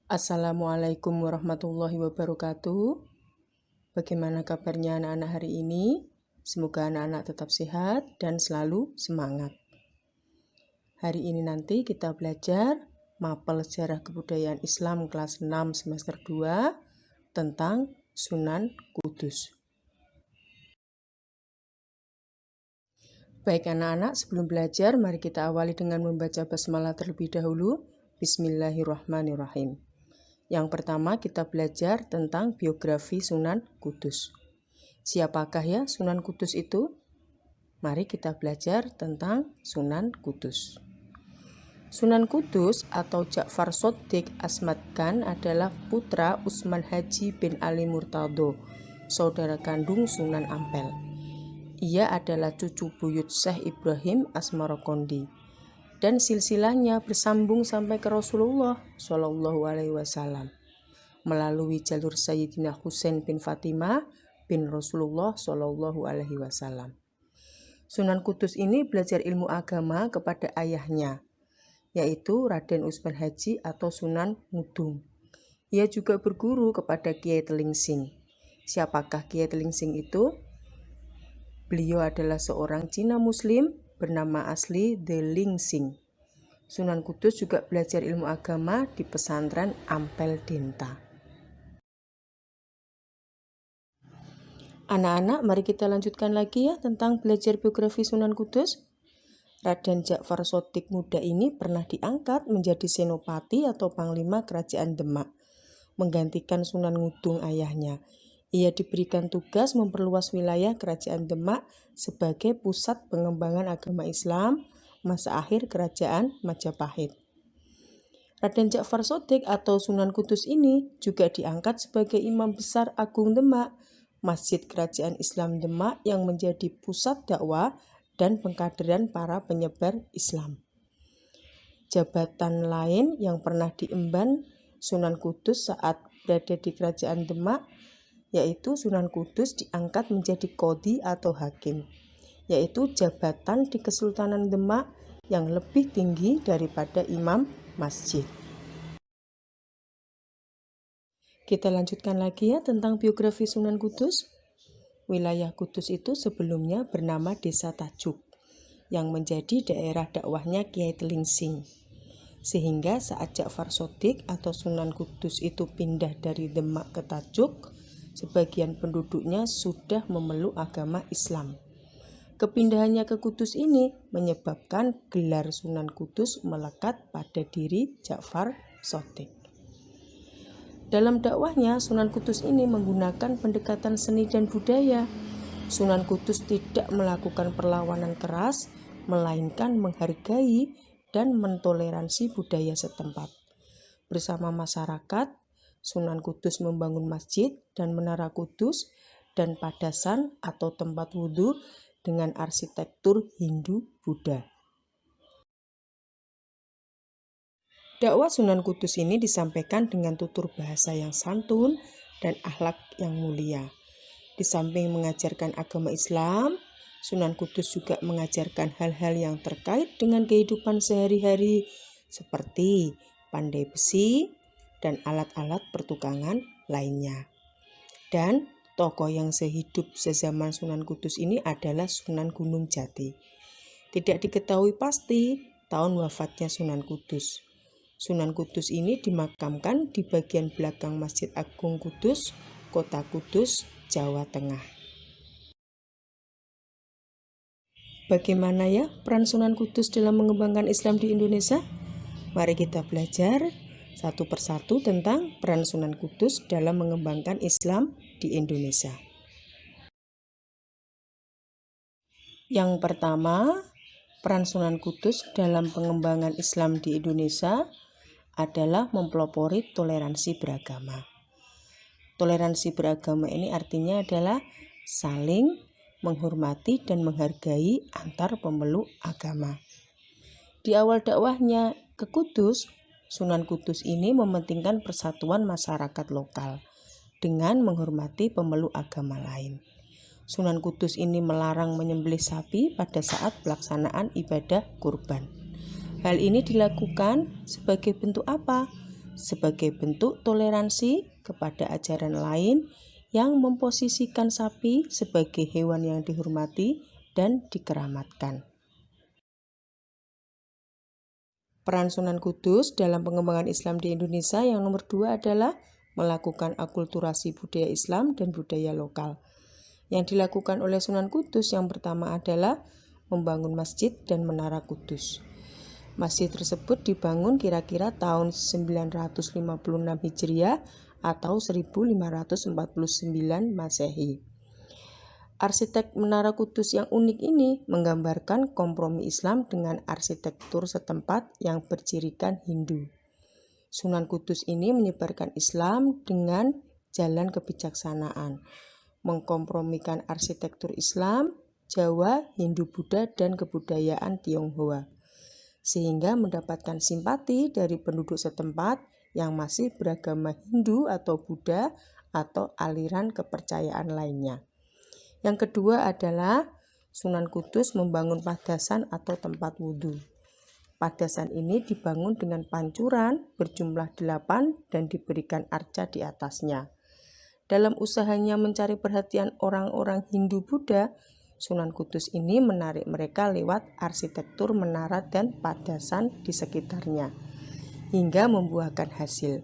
Assalamualaikum warahmatullahi wabarakatuh. Bagaimana kabarnya anak-anak hari ini? Semoga anak-anak tetap sehat dan selalu semangat. Hari ini nanti kita belajar mapel sejarah kebudayaan Islam kelas 6 semester 2 tentang Sunan Kudus. Baik anak-anak, sebelum belajar mari kita awali dengan membaca basmalah terlebih dahulu. Bismillahirrahmanirrahim. Yang pertama kita belajar tentang biografi Sunan Kudus. Siapakah ya Sunan Kudus itu? Mari kita belajar tentang Sunan Kudus. Sunan Kudus atau Ja'far Shodiq Asmad Khan adalah putra Utsman Haji bin Ali Murtado, saudara kandung Sunan Ampel. Ia adalah cucu buyut Syekh Ibrahim Asmarokondi dan silsilahnya bersambung sampai ke Rasulullah Shallallahu Alaihi Wasallam melalui jalur Sayyidina Husain bin Fatimah bin Rasulullah Shallallahu Alaihi Wasallam. Sunan Kudus ini belajar ilmu agama kepada ayahnya, yaitu Raden Utsman Haji atau Sunan Ngudung. Ia juga berguru kepada Kiai Telingsing. Siapakah Kiai Telingsing itu? Beliau adalah seorang Cina Muslim bernama asli Delingsing. Sunan Kudus juga belajar ilmu agama di pesantren Ampel Denta. Anak-anak, mari kita lanjutkan lagi ya tentang belajar biografi Sunan Kudus. Raden Ja'far Shodiq muda ini pernah diangkat menjadi senopati atau panglima kerajaan Demak, menggantikan Sunan Ngudung ayahnya. Ia diberikan tugas memperluas wilayah kerajaan Demak sebagai pusat pengembangan agama Islam masa akhir kerajaan Majapahit. Raden Ja'far Shodiq atau Sunan Kudus ini juga diangkat sebagai Imam Besar Agung Demak, Masjid Kerajaan Islam Demak yang menjadi pusat dakwah dan pengkaderan para penyebar Islam. Jabatan lain yang pernah diemban Sunan Kudus saat berada di kerajaan Demak, yaitu Sunan Kudus diangkat menjadi qadhi atau hakim, yaitu jabatan di Kesultanan Demak yang lebih tinggi daripada imam masjid. Kita lanjutkan lagi ya tentang biografi Sunan Kudus. Wilayah Kudus itu sebelumnya bernama Desa Tajuk, yang menjadi daerah dakwahnya Kiai Telingsing. Sehingga saat Ja'far Shodiq atau Sunan Kudus itu pindah dari Demak ke Tajuk, sebagian penduduknya sudah memeluk agama Islam. Kepindahannya ke Kudus ini menyebabkan gelar Sunan Kudus melekat pada diri Ja'far Shodiq. Dalam dakwahnya, Sunan Kudus ini menggunakan pendekatan seni dan budaya. Sunan Kudus tidak melakukan perlawanan keras, melainkan menghargai dan mentoleransi budaya setempat. Bersama masyarakat, Sunan Kudus membangun masjid dan menara Kudus dan padasan atau tempat wudhu dengan arsitektur Hindu-Buddha. Dakwah Sunan Kudus ini disampaikan dengan tutur bahasa yang santun dan akhlak yang mulia. Di samping mengajarkan agama Islam, Sunan Kudus juga mengajarkan hal-hal yang terkait dengan kehidupan sehari-hari seperti pandai besi dan alat-alat pertukangan lainnya. Dan tokoh yang sehidup sezaman Sunan Kudus ini adalah Sunan Gunung Jati. Tidak diketahui pasti tahun wafatnya Sunan Kudus. Sunan Kudus ini dimakamkan di bagian belakang Masjid Agung Kudus, Kota Kudus, Jawa Tengah. Bagaimana ya peran Sunan Kudus dalam mengembangkan Islam di Indonesia? Mari kita belajar satu persatu tentang peran Sunan Kudus dalam mengembangkan Islam di Indonesia. Yang pertama, peran Sunan Kudus dalam pengembangan Islam di Indonesia adalah mempelopori toleransi beragama. Toleransi beragama ini artinya adalah saling menghormati dan menghargai antar pemeluk agama. Di awal dakwahnya ke Kudus, Sunan Kudus ini mementingkan persatuan masyarakat lokal dengan menghormati pemeluk agama lain. Sunan Kudus ini melarang menyembelih sapi pada saat pelaksanaan ibadah kurban. Hal ini dilakukan sebagai bentuk apa? sebagai bentuk toleransi kepada ajaran lain yang memposisikan sapi sebagai hewan yang dihormati dan dikeramatkan. Peran Sunan Kudus dalam pengembangan Islam di Indonesia yang nomor 2 adalah melakukan akulturasi budaya Islam dan budaya lokal. Yang dilakukan oleh Sunan Kudus yang pertama adalah membangun masjid dan menara Kudus. Masjid tersebut dibangun kira-kira tahun 956 Hijriah atau 1549 Masehi. Arsitek Menara Kudus yang unik ini menggambarkan kompromi Islam dengan arsitektur setempat yang bercirikan Hindu. Sunan Kudus ini menyebarkan Islam dengan jalan kebijaksanaan, mengkompromikan arsitektur Islam, Jawa, Hindu-Buddha, dan kebudayaan Tionghoa, sehingga mendapatkan simpati dari penduduk setempat yang masih beragama Hindu atau Buddha atau aliran kepercayaan lainnya. Yang kedua adalah Sunan Kudus membangun padasan atau tempat wudhu. Padasan ini dibangun dengan pancuran berjumlah 8 dan diberikan arca di atasnya. Dalam usahanya mencari perhatian orang-orang Hindu-Buddha, Sunan Kudus ini menarik mereka lewat arsitektur menara dan padasan di sekitarnya, hingga membuahkan hasil.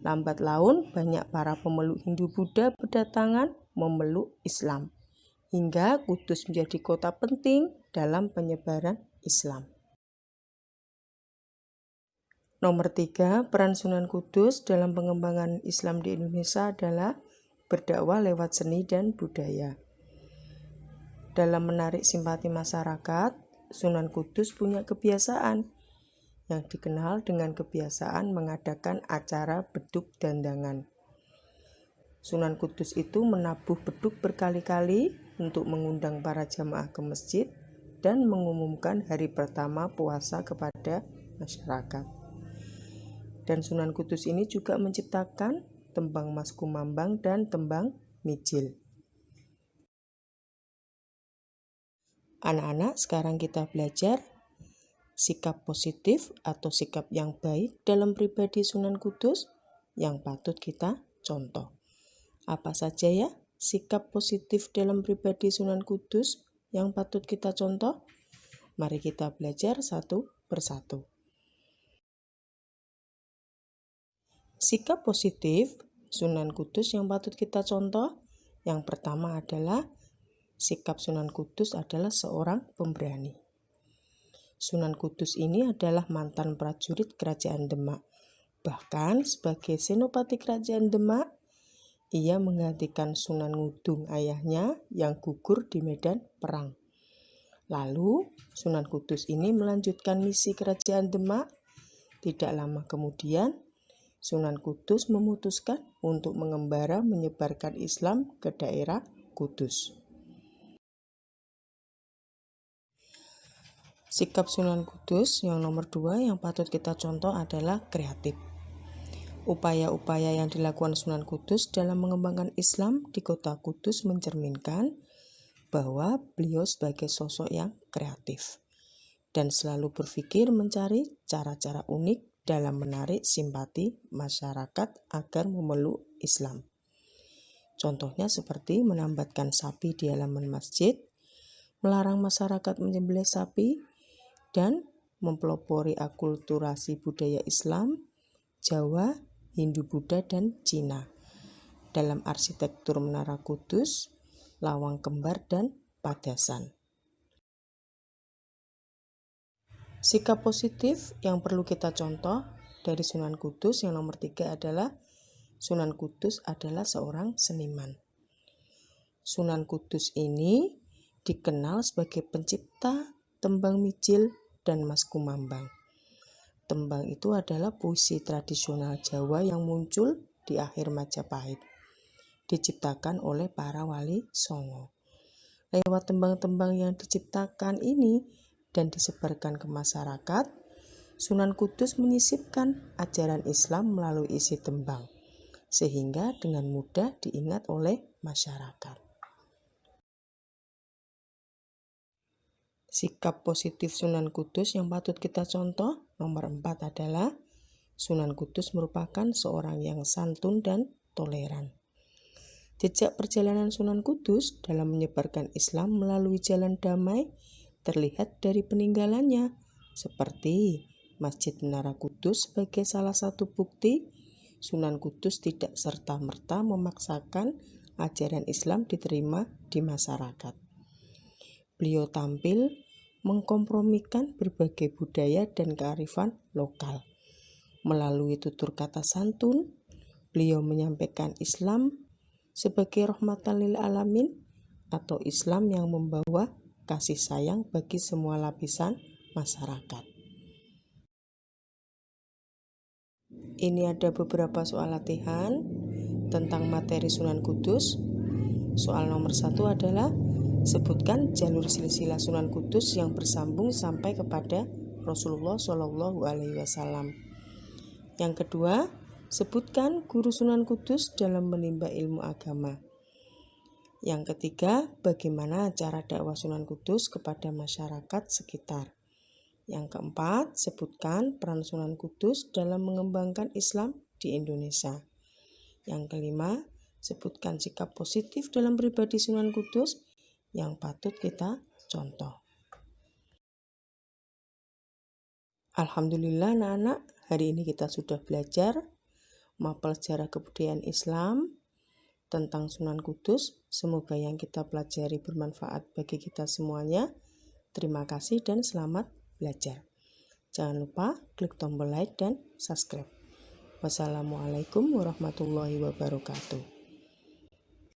Lambat laun banyak para pemeluk Hindu-Buddha berdatangan memeluk Islam, hingga Kudus menjadi kota penting dalam penyebaran Islam. Nomor 3, peran Sunan Kudus dalam pengembangan Islam di Indonesia adalah berdakwah lewat seni dan budaya. Dalam menarik simpati masyarakat, Sunan Kudus punya kebiasaan yang dikenal dengan kebiasaan mengadakan acara beduk dandangan. Sunan Kudus itu menabuh beduk berkali-kali untuk mengundang para jamaah ke masjid dan mengumumkan hari pertama puasa kepada masyarakat. Dan Sunan Kudus ini juga menciptakan tembang Mas Kumambang dan tembang Mijil. Anak-anak, sekarang kita belajar sikap positif atau sikap yang baik dalam pribadi Sunan Kudus yang patut kita contoh. Apa saja ya sikap positif dalam pribadi Sunan Kudus yang patut kita contoh? Mari kita belajar satu persatu. Sikap positif Sunan Kudus yang patut kita contoh, yang pertama adalah sikap Sunan Kudus adalah seorang pemberani. Sunan Kudus ini adalah mantan prajurit Kerajaan Demak. Bahkan sebagai senopati Kerajaan Demak, ia menggantikan Sunan Ngudung ayahnya yang gugur di medan perang. Lalu Sunan Kudus ini melanjutkan misi Kerajaan Demak. Tidak lama kemudian, Sunan Kudus memutuskan untuk mengembara menyebarkan Islam ke daerah Kudus. Sikap Sunan Kudus yang nomor 2 yang patut kita contoh adalah kreatif. Upaya-upaya yang dilakukan Sunan Kudus dalam mengembangkan Islam di kota Kudus mencerminkan bahwa beliau sebagai sosok yang kreatif dan selalu berpikir mencari cara-cara unik dalam menarik simpati masyarakat agar memeluk Islam. Contohnya seperti menambatkan sapi di halaman masjid, melarang masyarakat menyembelih sapi, dan mempelopori akulturasi budaya Islam, Jawa, Hindu-Buddha, dan Cina dalam arsitektur Menara Kudus, Lawang Kembar, dan Padasan. Sikap positif yang perlu kita contoh dari Sunan Kudus yang nomor 3 adalah Sunan Kudus adalah seorang seniman. Sunan Kudus ini dikenal sebagai pencipta tembang Mijil dan Mas Kumambang. Tembang itu adalah puisi tradisional Jawa yang muncul di akhir Majapahit, diciptakan oleh para wali songo. Lewat tembang-tembang yang diciptakan ini dan disebarkan ke masyarakat, Sunan Kudus menyisipkan ajaran Islam melalui isi tembang, sehingga dengan mudah diingat oleh masyarakat. Sikap positif Sunan Kudus yang patut kita contoh nomor 4 adalah Sunan Kudus merupakan seorang yang santun dan toleran. Jejak perjalanan Sunan Kudus dalam menyebarkan Islam melalui jalan damai terlihat dari peninggalannya, seperti Masjid Menara Kudus sebagai salah satu bukti Sunan Kudus tidak serta-merta memaksakan ajaran Islam diterima di masyarakat. Beliau tampil mengkompromikan berbagai budaya dan kearifan lokal. Melalui tutur kata santun, beliau menyampaikan Islam sebagai rahmatan lil alamin atau Islam yang membawa kasih sayang bagi semua lapisan masyarakat. Ini ada beberapa soal latihan tentang materi Sunan Kudus. Soal nomor 1 adalah sebutkan jalur silsilah Sunan Kudus yang bersambung sampai kepada Rasulullah SAW. Yang kedua, sebutkan guru Sunan Kudus dalam menimba ilmu agama. Yang ketiga, bagaimana cara dakwah Sunan Kudus kepada masyarakat sekitar. Yang keempat, sebutkan peran Sunan Kudus dalam mengembangkan Islam di Indonesia. Yang kelima, sebutkan sikap positif dalam pribadi Sunan Kudus yang patut kita contoh. Alhamdulillah anak-anak, hari ini kita sudah belajar mapel sejarah kebudayaan Islam tentang Sunan Kudus. Semoga yang kita pelajari bermanfaat bagi kita semuanya. Terima kasih dan selamat belajar. Jangan lupa klik tombol like dan subscribe. Wassalamualaikum warahmatullahi wabarakatuh.